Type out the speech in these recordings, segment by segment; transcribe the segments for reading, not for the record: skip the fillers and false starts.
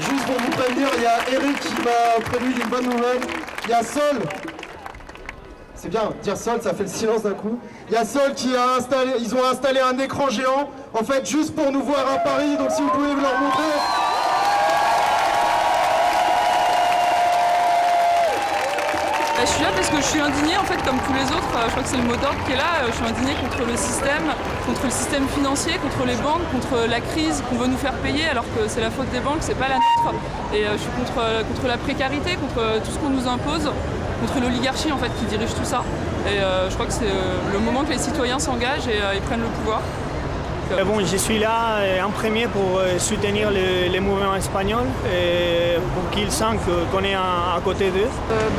Juste pour vous prévenir, il y a Eric qui m'a prévenu d'une bonne nouvelle. Il y a Sol. C'est bien, dire Sol, ça fait le silence d'un coup. Il y a Sol qui a installé, ils ont installé un écran géant, en fait, juste pour nous voir à Paris. Donc si vous pouvez leur montrer. Je suis là parce que je suis indignée, en fait, comme tous les autres. Je crois que c'est le mot d'ordre qui est là. Je suis indignée contre le système financier, contre les banques, contre la crise qu'on veut nous faire payer alors que c'est la faute des banques, c'est pas la nôtre. Et je suis contre la précarité, contre tout ce qu'on nous impose, contre l'oligarchie en fait qui dirige tout ça. Et je crois que c'est le moment que les citoyens s'engagent et ils prennent le pouvoir. Bon, je suis là en premier pour soutenir les mouvements espagnols et pour qu'ils sentent qu'on est à côté d'eux.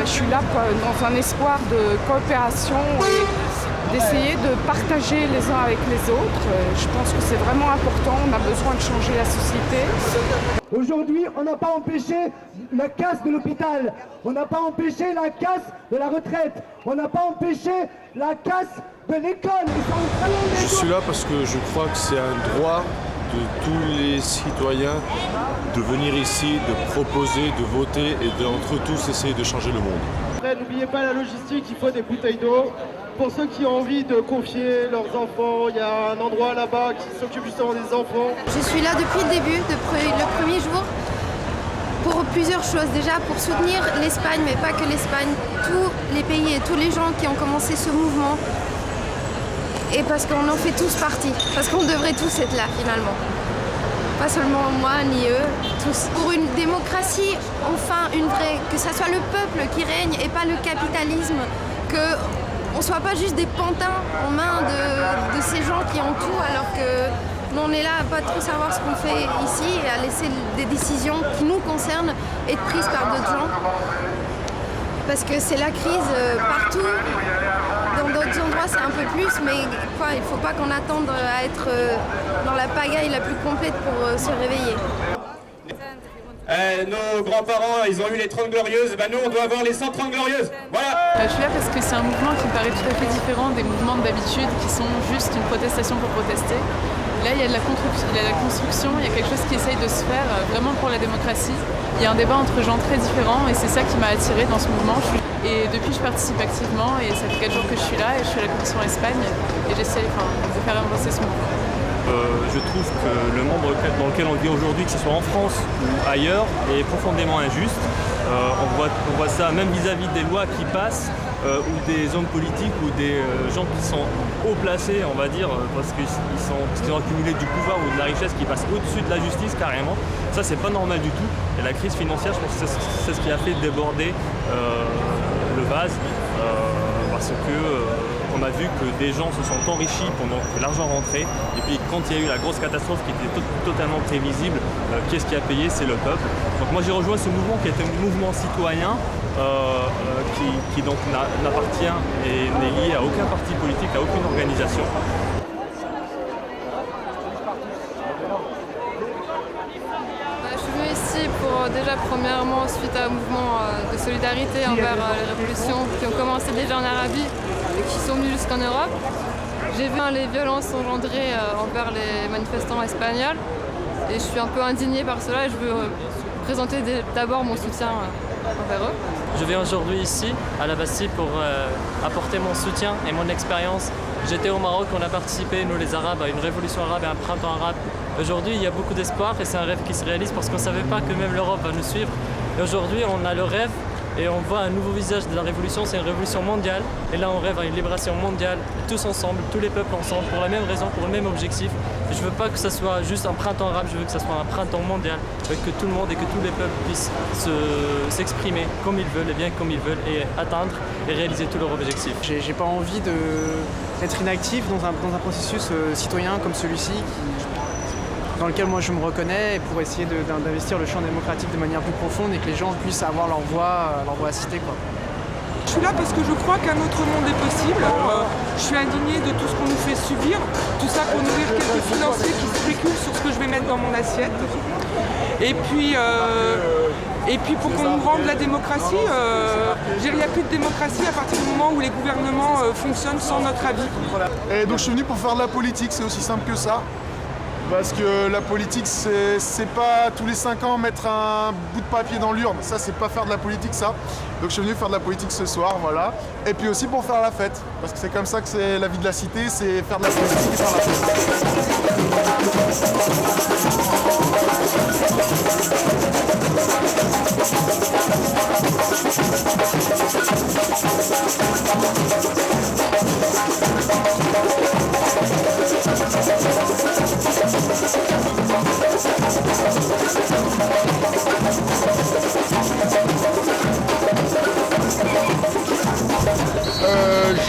Je suis là dans un espoir de coopération et d'essayer de partager les uns avec les autres. Je pense que c'est vraiment important, on a besoin de changer la société. Aujourd'hui, on n'a pas empêché la casse de l'hôpital, on n'a pas empêché la casse de la retraite, on n'a pas empêché la casse de l'école. Je suis là parce que je crois que c'est un droit de tous les citoyens de venir ici, de proposer, de voter et d'entre tous essayer de changer le monde. Après, n'oubliez pas la logistique, il faut des bouteilles d'eau. Pour ceux qui ont envie de confier leurs enfants, il y a un endroit là-bas qui s'occupe justement des enfants. Je suis là depuis le début, le premier jour, pour plusieurs choses. Déjà pour soutenir l'Espagne, mais pas que l'Espagne, tous les pays et tous les gens qui ont commencé ce mouvement. Et parce qu'on en fait tous partie, parce qu'on devrait tous être là finalement. Pas seulement moi ni eux, tous. Pour une démocratie, enfin une vraie, que ça soit le peuple qui règne et pas le capitalisme, qu'on ne soit pas juste des pantins en main de ces gens qui ont tout alors que nous on est là à pas trop savoir ce qu'on fait ici et à laisser des décisions qui nous concernent être prises par d'autres gens. Parce que c'est la crise partout. Dans d'autres endroits c'est un peu plus, mais il ne faut pas qu'on attende à être dans la pagaille la plus complète pour se réveiller. Nos grands-parents, ils ont eu les 30 glorieuses, nous on doit avoir les 130 glorieuses. Voilà. Je suis là parce que c'est un mouvement qui me paraît tout à fait différent des mouvements d'habitude qui sont juste une protestation pour protester. Là, il y a de la construction, il y a quelque chose qui essaye de se faire vraiment pour la démocratie. Il y a un débat entre gens très différents et c'est ça qui m'a attirée dans ce mouvement. Et depuis, je participe activement et ça fait 4 jours que je suis là et je suis à la Commission Espagne et j'essaie de faire avancer ce mouvement. Je trouve que le monde dans lequel on vit aujourd'hui, que ce soit en France ou ailleurs, est profondément injuste. On voit ça même vis-à-vis des lois qui passent, ou des hommes politiques ou des gens qui sont haut placés, on va dire, parce qu'ils ont accumulé du pouvoir ou de la richesse qui passe au-dessus de la justice carrément. Ça, c'est pas normal du tout. Et la crise financière, je pense que c'est ce qui a fait déborder le vase, parce que on a vu que des gens se sont enrichis pendant que l'argent rentrait. Et puis quand il y a eu la grosse catastrophe qui était totalement prévisible, qu'est-ce qui a payé? C'est le peuple. Donc moi j'ai rejoint ce mouvement qui est un mouvement citoyen qui donc n'appartient et n'est lié à aucun parti politique, à aucune organisation. Je suis venue ici pour déjà premièrement suite à un mouvement de solidarité envers les révolutions qui ont commencé déjà en Arabie et qui sont venues jusqu'en Europe. J'ai vu les violences engendrées envers les manifestants espagnols et je suis un peu indignée par cela et je veux présenter d'abord mon soutien envers eux. Je viens aujourd'hui ici à la Bastille pour apporter mon soutien et mon expérience. J'étais au Maroc, on a participé, nous les Arabes, à une révolution arabe et un printemps arabe. Aujourd'hui, il y a beaucoup d'espoir et c'est un rêve qui se réalise parce qu'on ne savait pas que même l'Europe va nous suivre. Et aujourd'hui, on a le rêve et on voit un nouveau visage de la révolution, c'est une révolution mondiale. Et là, on rêve à une libération mondiale, tous ensemble, tous les peuples ensemble, pour la même raison, pour le même objectif. Et je ne veux pas que ça soit juste un printemps arabe, je veux que ça soit un printemps mondial, avec que tout le monde et que tous les peuples puissent s'exprimer comme ils veulent et bien comme ils veulent et atteindre et réaliser tous leurs objectifs. J'ai pas envie d'être inactif dans un processus citoyen comme celui-ci, dans lequel moi je me reconnais, et pour essayer d'investir le champ démocratique de manière plus profonde et que les gens puissent avoir leur voix citée, quoi. Je suis là parce que je crois qu'un autre monde est possible. Je suis indignée de tout ce qu'on nous fait subir, tout ça pour nourrir quelques financiers qui spéculent sur ce que je vais mettre dans mon assiette. Et puis pour qu'on nous rende la démocratie, il n'y a plus de démocratie à partir du moment où les gouvernements fonctionnent sans notre avis. Et donc je suis venu pour faire de la politique, c'est aussi simple que ça. Parce que la politique, c'est pas tous les 5 ans mettre un bout de papier dans l'urne. Ça, c'est pas faire de la politique, ça. Donc je suis venu faire de la politique ce soir, voilà. Et puis aussi pour faire la fête. Parce que c'est comme ça que c'est la vie de la cité, c'est faire de la politique et faire la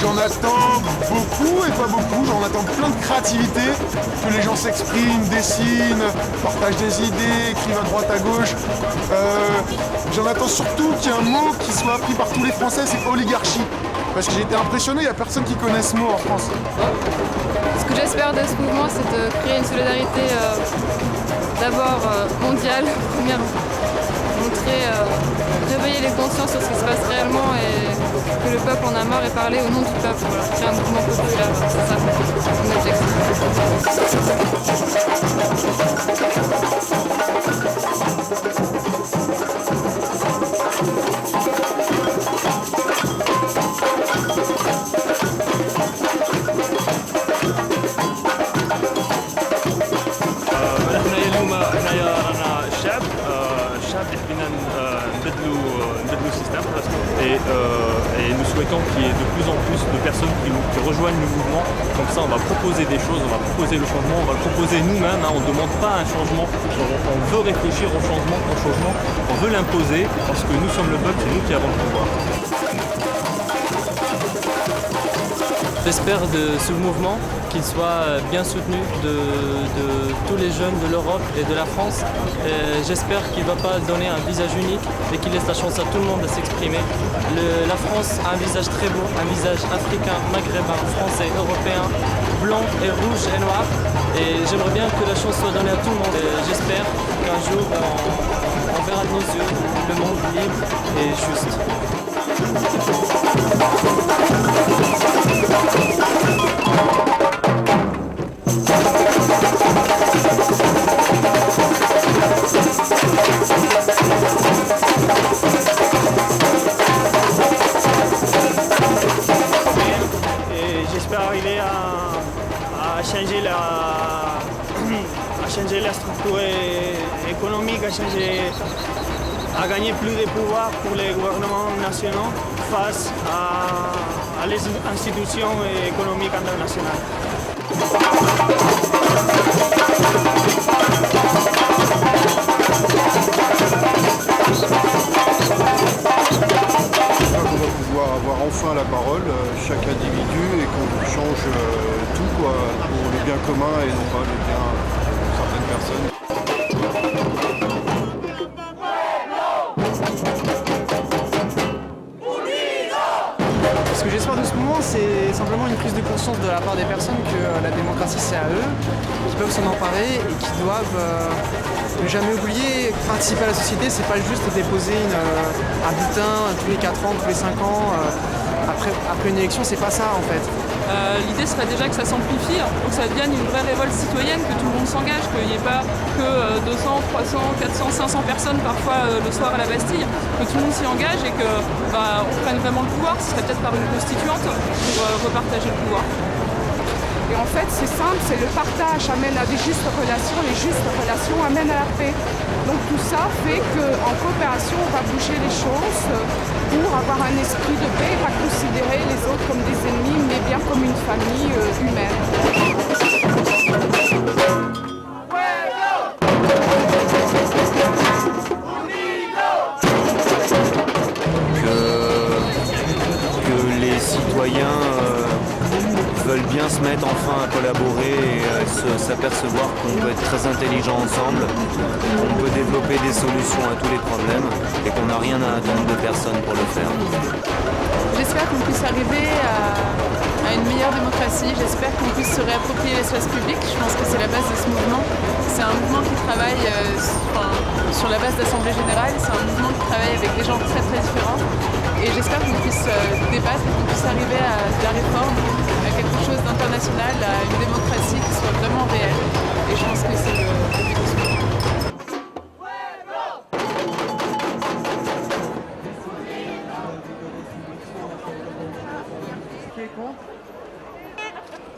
J'en attends beaucoup et pas beaucoup, j'en attends plein de créativité, que les gens s'expriment, dessinent, partagent des idées, écrivent à droite à gauche. J'en attends surtout qu'il y ait un mot qui soit appris par tous les Français, c'est oligarchie. Parce que j'ai été impressionné, il n'y a personne qui connaît ce mot en France. Ce que j'espère de ce mouvement, c'est de créer une solidarité d'abord mondiale, première, montrer, réveiller les consciences sur ce qui se passe réellement et que le peuple en a marre et parler au nom du peuple. Voilà, créer un mouvement populaire, c'est ça mon objectif. Et nous souhaitons qu'il y ait de plus en plus de personnes qui rejoignent le mouvement. Comme ça, on va proposer des choses, on va proposer le changement, on va le proposer nous-mêmes. On ne demande pas un changement, on veut réfléchir au changement, on veut l'imposer parce que nous sommes le peuple, c'est nous qui avons le pouvoir. J'espère de ce mouvement qu'il soit bien soutenu de tous les jeunes de l'Europe et de la France. J'espère qu'il ne va pas donner un visage unique et qu'il laisse la chance à tout le monde de s'exprimer. La France a un visage très beau, un visage africain, maghrébin, français, européen, blanc et rouge et noir. Et j'aimerais bien que la chance soit donnée à tout le monde. J'espère qu'un jour on verra de nos yeux le monde libre et juste. Et j'espère arriver à changer la structure économique, à gagner plus de pouvoir pour les gouvernements nationaux face à les institutions économiques internationales. On va pouvoir avoir enfin la parole, chaque individu, et qu'on change tout pour le bien commun et non pas le bien de certaines personnes. Ce que j'espère de ce mouvement, c'est simplement une prise de conscience de la part des personnes que la démocratie c'est à eux, qu'ils peuvent s'en emparer et qu'ils doivent ne jamais oublier participer à la société. C'est pas juste déposer un bulletin tous les 4 ans, tous les 5 ans, après une élection, c'est pas ça en fait. L'idée serait déjà que ça s'amplifie, que ça devienne une vraie révolte citoyenne, que tout le monde s'engage, qu'il n'y ait pas que 200, 300, 400, 500 personnes parfois le soir à la Bastille, que tout le monde s'y engage et qu'on prenne vraiment le pouvoir. Ce serait peut-être par une constituante pour repartager le pouvoir. Et en fait, c'est simple, c'est le partage amène à des justes relations, les justes relations amènent à la paix. Donc tout ça fait qu'en coopération, on va bouger les choses pour avoir un esprit de paix, pas considérer les autres comme des ennemis, mais bien comme une famille humaine. Que les citoyens veulent bien se mettre enfin à collaborer et s'apercevoir qu'on peut être très intelligent ensemble, qu'on peut développer des solutions à tous les problèmes et qu'on n'a rien à attendre de personne pour le faire. J'espère qu'on puisse arriver à à une meilleure démocratie. J'espère qu'on puisse se réapproprier l'espace public. Je pense que c'est la base de ce mouvement. C'est un mouvement qui travaille sur la base d'Assemblée Générale. C'est un mouvement qui travaille avec des gens très très différents. Et j'espère qu'on puisse débattre, qu'on puisse arriver à de la réforme, à quelque chose d'international, à une démocratie qui soit vraiment réelle. Et je pense que c'est le but de ce mouvement.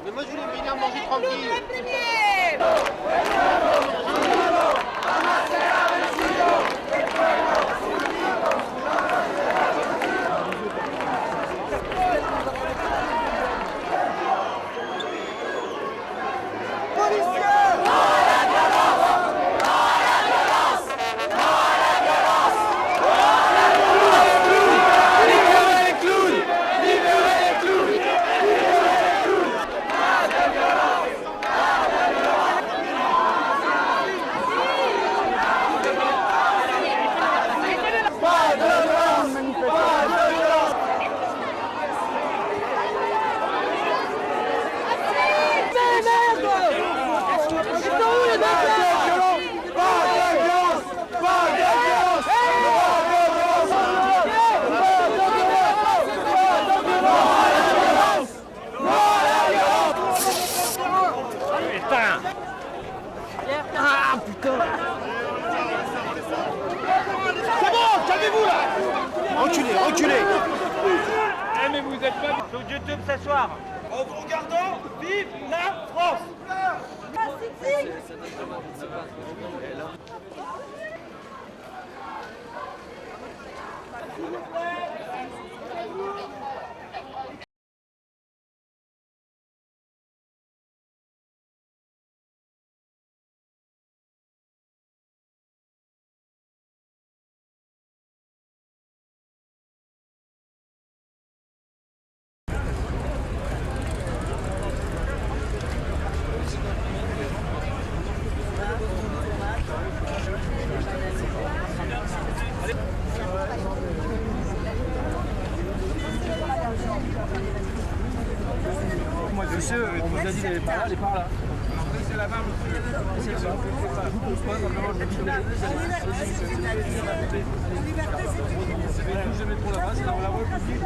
Mais moi je voulais venir manger tranquille. Ah putain! C'est bon, calmez-vous là! Reculez, reculez! Eh mais vous êtes pas sur YouTube ce soir. En vous regardant, vive la France! Monsieur, on vous a dit d'aller par là, allez par là. C'est là-bas, monsieur. C'est ça. Je vous pose pas, simplement, je vous dis d'aller. Je mets trop là-bas, c'est dans la voie publique.